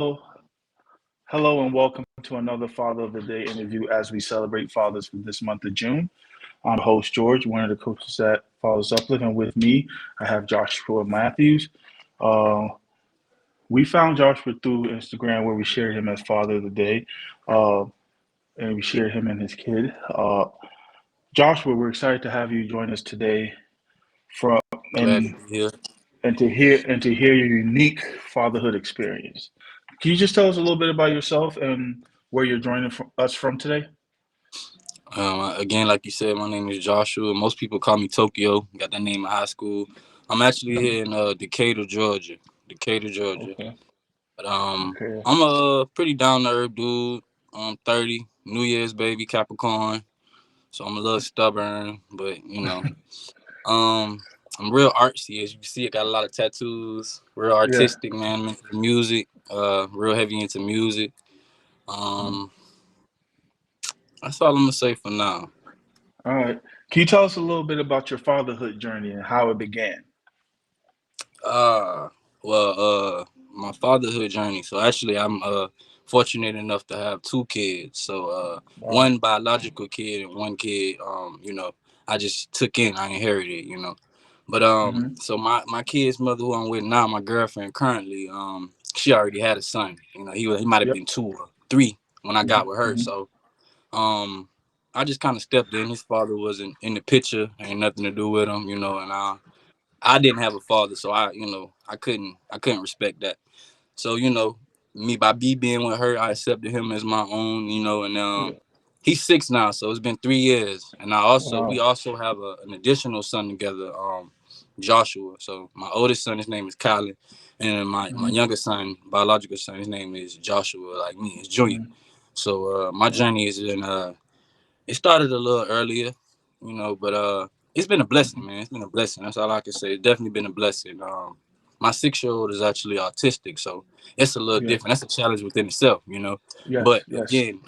Hello and welcome to another Father of the Day interview as we celebrate fathers for this month of June. I'm host George, one of the coaches at Fathers Uplift, and with me I have Joshua Mathews. Uh, we found Joshua through Instagram where we shared him as Father of the Day, uh, and we shared him and his kid. Joshua, we're excited to have you join us today from Glad to and be here. and to hear your unique fatherhood experience. Can you just tell us a little bit about yourself and where you're joining us from today? Again, like you said, my name is Joshua. Most people call me Tokyo. Got that name in high school. I'm actually Yep. here in Decatur, Georgia. Decatur, Georgia. Okay. But Okay. I'm a pretty down to earth dude. I'm 30, New Year's baby, Capricorn. So I'm a little stubborn, but um, I'm real artsy. As you can see, I got a lot of tattoos. Real Yeah. artistic, man. I'm into music. Real heavy into music. Mm. Um, that's all I'm gonna say for now. All right. Can you tell us a little bit about your fatherhood journey and how it began? Uh, my fatherhood journey. So actually, I'm fortunate enough to have two kids. So Wow. one biological kid and one kid. I just took in. I inherited. But Mm-hmm. so my kid's mother, who I'm with now, my girlfriend currently, she already had a son. He might have Yep. been 2 or 3 when I got with her. Mm-hmm. So um, I just kind of stepped in. His father wasn't in the picture. Ain't nothing to do with him. And I didn't have a father, so I couldn't respect that. So me by being with her, I accepted him as my own. And Yeah. he's 6 now, so it's been 3 years. And we Wow. also have an additional son together, Joshua. So my oldest son, his name is Kylan, and my Mm-hmm. youngest son, biological son, his name is Joshua, like me, it's Junior. Mm-hmm. So my Yeah. journey is in it started a little earlier, but it's been a blessing, Mm-hmm. man. It's been a blessing. That's all I can say. It's definitely been a blessing. My 6-year-old is actually autistic, so it's a little Yeah. different. That's a challenge within itself. Yes. But Yes. again,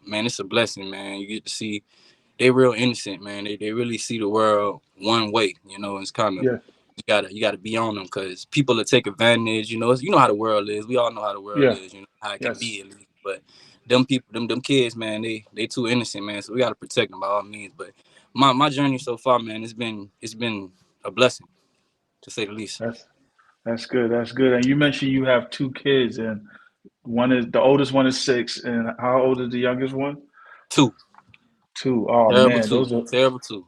man, it's a blessing, man. You get to see they real innocent, man. They really see the world one way. It's kind of Yeah. you gotta be on them because people will take advantage. You know how the world is. We all know how the world Yeah. is. How it can Yes. be at least. But them people, them kids, man, they too innocent, man. So we gotta protect them by all means. But my journey so far, man, it's been a blessing to say the least. That's that's good. That's good. And you mentioned you have two kids, and one is the oldest one is 6, and how old is the youngest one? Two 2. Oh terrible man, two, those are terrible two.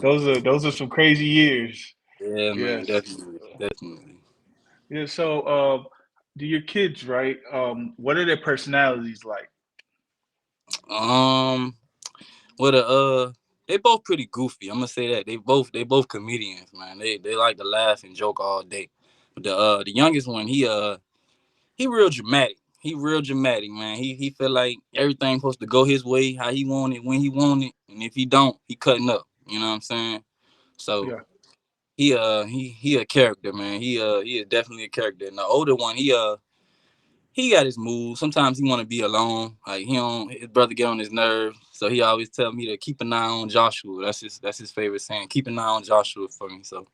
those, those are some crazy years. Yeah, man, Yes. definitely, definitely. Yeah. So, do your kids, right? What are their personalities like? Um, Well, they both pretty goofy. I'm gonna say that they both comedians, man. They like to laugh and joke all day. But the youngest one, he real dramatic. He real dramatic, man. He feel like everything supposed to go his way, how he want it, when he want it, and if he don't, he cutting up. You know what I'm saying? So Yeah. he a character, man. He is definitely a character. And the older one, he got his moves. Sometimes he want to be alone. Like he don't, his brother get on his nerves. So he always tell me to keep an eye on Joshua. That's his favorite saying. Keep an eye on Joshua for me. So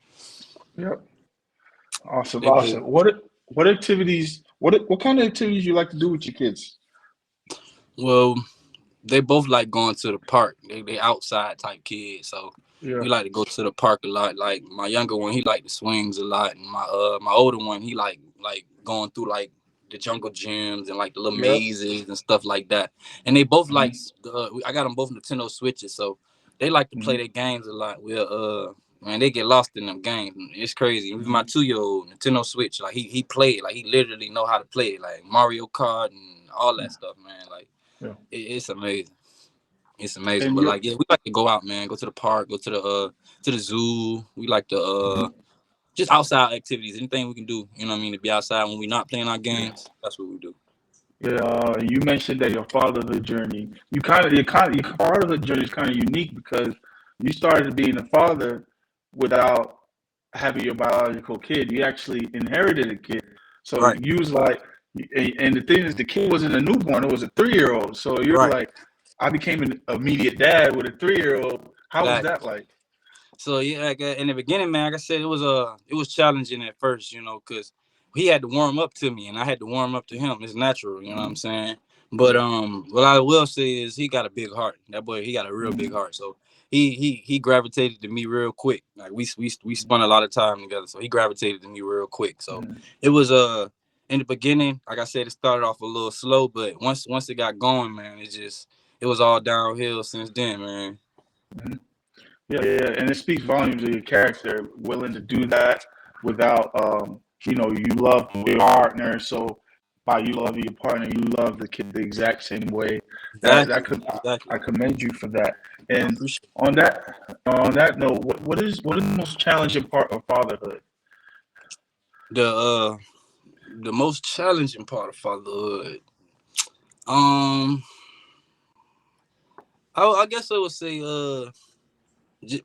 Yep. Awesome. they both Awesome. What activities? What kind of activities you like to do with your kids? well, they both like going to the park. They outside type kids. So Yeah. we like to go to the park a lot. Like my younger one, he like the swings a lot, and my older one, he like going through like the jungle gyms and like the little Yep. mazes and stuff like that. And they both like Hmm. I got them both Nintendo Switches, so they like to play Hmm. their games a lot. Man, they get lost in them games. It's crazy. Even my Hmm. 2-year-old Nintendo Switch, like he played, like he literally know how to play it, like Mario Kart and all that stuff, man. Like Yeah. it's amazing. It's amazing. And But you like, yeah, we like to go out, man. Go to the park, go to the zoo. We like to just outside activities. Anything we can do, to be outside when we're not playing our yeah. games. That's what we do. Yeah, you mentioned that your fatherhood journey, your fatherhood journey is kind of unique because you started being a father without having your biological kid. You actually inherited a kid, so Right. you was like, and the thing is, the kid wasn't a newborn; it was a 3-year-old. So you're Right. like, I became an immediate dad with a 3-year-old. How was that Exactly. like? So yeah, like in the beginning, man, like I said, it was challenging at first, cause he had to warm up to me and I had to warm up to him. It's natural, you know what I'm saying? But what I will say is he got a big heart. That boy, he got a real big heart. So he gravitated to me real quick. Like we spent a lot of time together. So he gravitated to me real quick. So it was in the beginning, like I said, it started off a little slow, but once it got going, man, it was all downhill since then, man. Yeah, and it speaks volumes of your character, willing to do that without, you love your partner. So by you loving your partner, you love the kid the exact same way. Exactly, I exactly. commend you for that. I And appreciate on that note, what is the most challenging part of fatherhood? the the most challenging part of fatherhood. Um, I guess I would say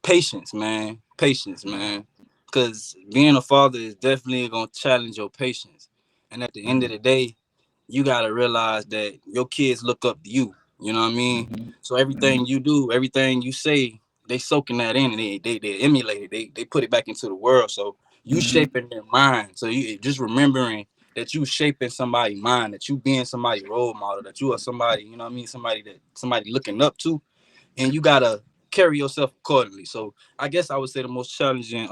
patience, man. Patience, man. Because being a father is definitely gonna challenge your patience. And at the end of the day, you gotta realize that your kids look up to you. You know what I mean? So everything you do, everything you say, they soaking that in and they emulate it. They put it back into the world. So you shaping their mind. So you just remembering that you shaping somebody's mind, that you being somebody's role model, that you are somebody, you know what I mean, somebody looking up to, and you gotta carry yourself accordingly. So I guess I would say the most challenging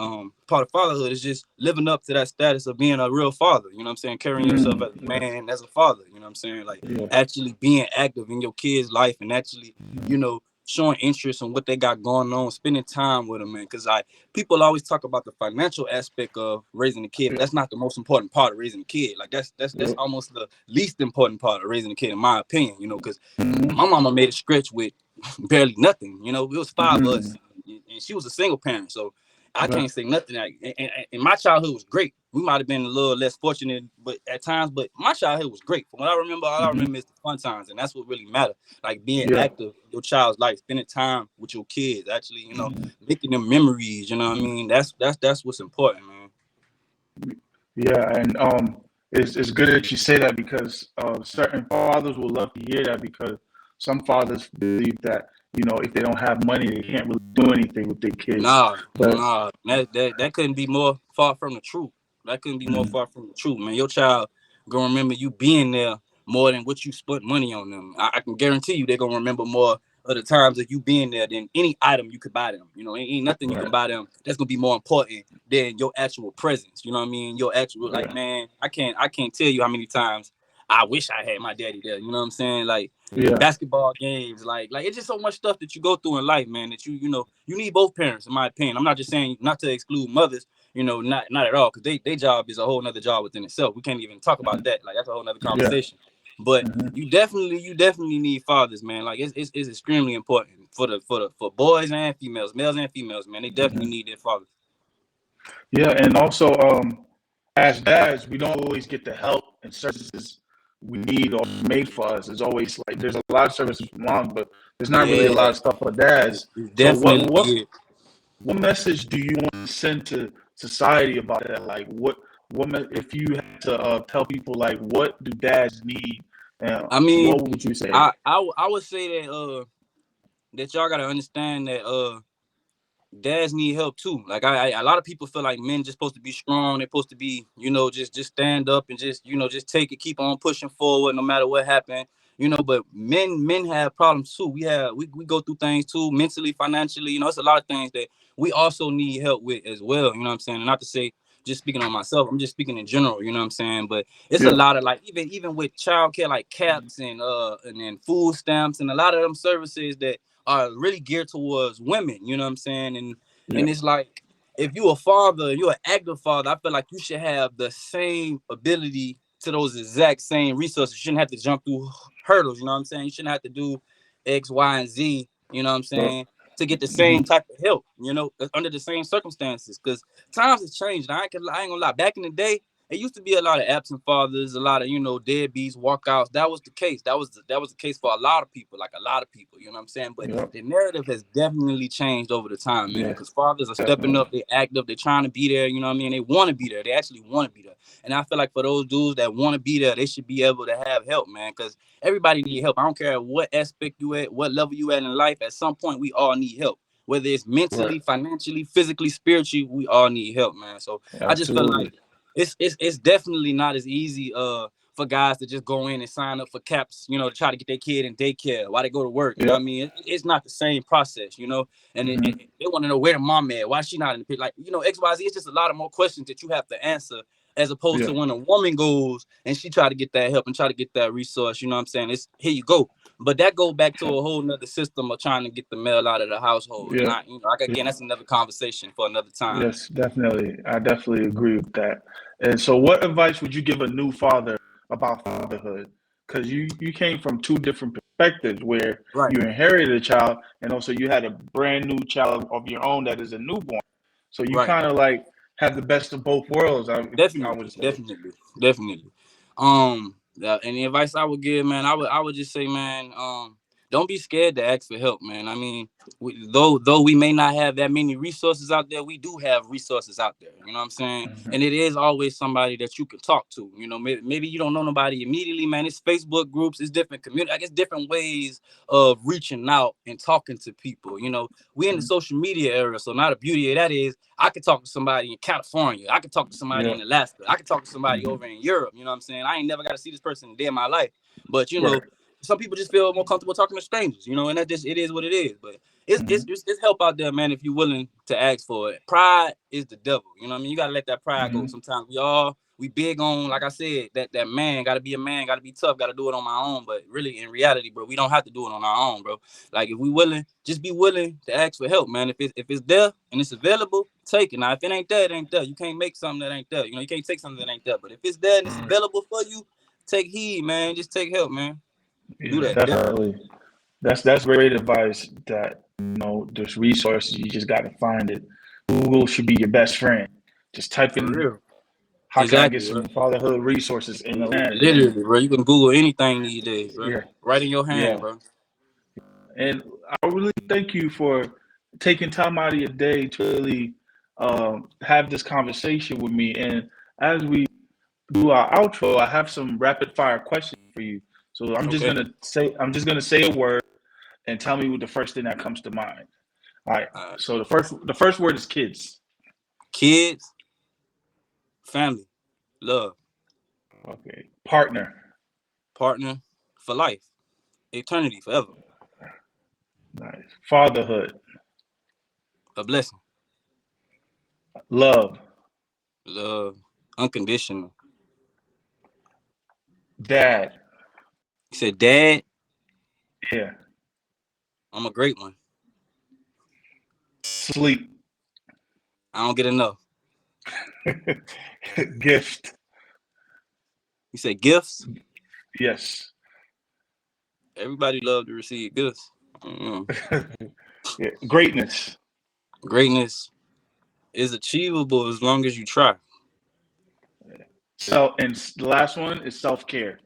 part of fatherhood is just living up to that status of being a real father. You know what I'm saying? Carrying yourself as a Yeah, man, as a father. You know what I'm saying? Like yeah, actually being active in your kids' life and actually, showing interest in what they got going on, spending time with them, man. Because people always talk about the financial aspect of raising a kid, but yeah, that's not the most important part of raising a kid. Like that's yeah. almost the least important part of raising a kid, in my opinion. Because Mhm, my mama made a stretch with barely nothing. It was five of mhm. us, and she was a single parent. So I Okay. can't say nothing. And my childhood was great. We might have been a little less fortunate, but at times, but my childhood was great. From what I remember, all I Mhm. remember is the fun times, and that's what really matters. Like being Yeah. active in your child's life, spending time with your kids, actually, making them memories. You know what I mean? That's what's important, man. Yeah, and it's good that you say that because certain fathers will love to hear that because some fathers believe that if they don't have money they can't really do anything with their kids. Nah, But nah, that couldn't be more far from the truth. That couldn't be more mm, far from the truth, man. Your child gonna remember you being there more than what you spent money on them. I can guarantee you they're gonna remember more of the times that you being there than any item you could buy them. Ain't nothing you can right, buy them that's gonna be more important than your actual presence. You know what I mean? Your actual, like, yeah, man, I can't tell you how many times I wish I had my daddy there. You know what I'm saying? Like yeah, basketball games, like it's just so much stuff that you go through in life, man, that you need both parents, in my opinion. I'm not just saying not to exclude mothers, not at all, because they job is a whole nother job within itself. We can't even talk about that. Like that's a whole nother yeah, conversation. But hmm you definitely need fathers, man. Like it's extremely important for boys and females, males and females, man. They definitely need their fathers. yeah, and also as dads we don't always get the help and services we need or made for us. It's always like there's a lot of services for moms, but there's not really a lot Yeah, of stuff for dads. it's So what definitely what yeah. what message do you want to send to society about that? Like, if you had to tell people, like, what do dads need? I mean, What would you say? I would say that y'all gotta understand that dads need help too. Like a lot of people feel like men just supposed to be strong. They're supposed to be, just stand up and just take it, keep on pushing forward no matter what happened. But men have problems too. We go through things too, mentally, financially. It's a lot of things that we also need help with as well. You know what I'm saying? And not to say just speaking on myself, I'm just speaking in general. You know what I'm saying? But it's a Yeah, lot of like even with childcare, like caps and then food stamps and a lot of them services that are really geared towards women, you know what I'm saying? And yeah, it's like if you're a father, you're an active father, I feel like you should have the same ability to those exact same resources. You shouldn't have to jump through hurdles, you know what I'm saying? You shouldn't have to do X, Y, and Z, you know what I'm yeah, saying, to get the same mhm, type of help, under the same circumstances. Because times have changed. I ain't gonna lie. Back in the day, it used to be a lot of absent fathers, a lot of deadbeats, walkouts. That was the case. That was the case for a lot of people, like a lot of people. You know what I'm saying? But yeah, the narrative has definitely changed over the time, man. yeah, Because fathers are stepping definitely. up, they active, they're trying to be there. You know what I mean? They want to be there. They actually want to be there. And I feel like for those dudes that want to be there, they should be able to have help, man. Because everybody need help. I don't care what aspect you at, what level you at in life. At some point, we all need help. Whether it's Right, mentally, financially, physically, spiritually, we all need help, man. So I just feel like absolutely. it's definitely not as easy for guys to just go in and sign up for caps, to try to get their kid in daycare while they go to work. You know what I Yep. mean? It's not the same process, and Hmm. they want to know where the mom at, why she not in the picture, like, XYZ. It's just a lot of more questions that you have to answer, as opposed Yeah. to when a woman goes and she try to get that help and try to get that resource. You know what I'm saying? It's here you go. But that go back to a whole nother system of trying to get the male out of the household. And Yeah. again, that's another conversation for another time. Yes, definitely. I definitely agree with that. And so, what advice would you give a new father about fatherhood? Because you came from two different perspectives, where Right, you inherited a child, and also you had a brand new child of your own that is a newborn. So you right. kind of like have the best of both worlds. I would Definitely, say. definitely, definitely. And the advice I would give, man, I would just say, man, don't be scared to ask for help, man. I mean, though we may not have that many resources out there, we do have resources out there. You know what I'm saying? Hmm. And it is always somebody that you can talk to. Maybe you don't know nobody immediately, man. It's Facebook groups, it's different community, I guess different ways of reaching out and talking to people. We in the social media era, so now the beauty of that is I could talk to somebody in California. I could talk to somebody Yeah. in Alaska. I could talk to somebody Hmm. over in Europe. You know what I'm saying? I ain't never got to see this person a day in my life. But Right. some people just feel more comfortable talking to strangers. And that just it is what it is. But Hmm. it's help out there, man. If you're willing to ask for it. Pride is the devil. You know what I mean? You gotta let that pride go. Hmm. Sometimes we big on, like I said, that man gotta be a man, gotta be tough, gotta do it on my own. But really, in reality, bro, we don't have to do it on our own, bro. Like if we willing, just be willing to ask for help, man. If it's there and it's available, take it. Now if it ain't there, it ain't there. You can't make something that ain't there. You can't take something that ain't there. But if it's there and it's available for you, take heed, man. Just take help, man. Do Yeah, that. Definitely. definitely. That's great advice. That there's resources. You just got to find it. Google should be your best friend. Just type For in real. how can I get Exactly, bro. some fatherhood resources in Atlanta, and Literally, bro. You can Google anything these days, bro. yeah, Right in your hand, yeah. bro. And I really thank you for taking time out of your day to really have this conversation with me. And as we do our outro, I have some rapid fire questions for you. So Okay. I'm just gonna say a word and tell me what the first thing that comes to mind. All right. Uh, So the first word is kids. Kids, family, love, Okay. Partner. partner for life, eternity, forever. Nice. Fatherhood. A blessing. Love. Love, unconditional. Dad. You said, Dad, Yeah. I'm a great one. Sleep. I don't get enough. Gift. You said gifts. Yes. Everybody love to receive gifts. Mm. Yeah. Greatness. Greatness is achievable as long as you try. And the last one is self-care.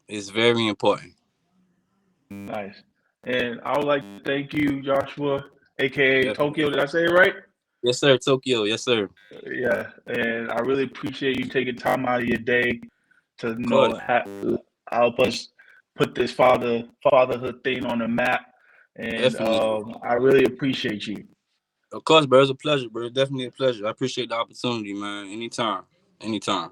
It's very important. Nice. And I would like to thank you, Joshua, aka Tokyo. Definitely. Did I say it right? Yes, sir. Tokyo. Yes, sir. Of Yeah. And I really appreciate you taking time out of your day to course. help us put this fatherhood thing on the map. And Definitely. I really appreciate you. Of course, bro. It's a pleasure, bro. Definitely a pleasure. I appreciate the opportunity, man. Anytime. Anytime.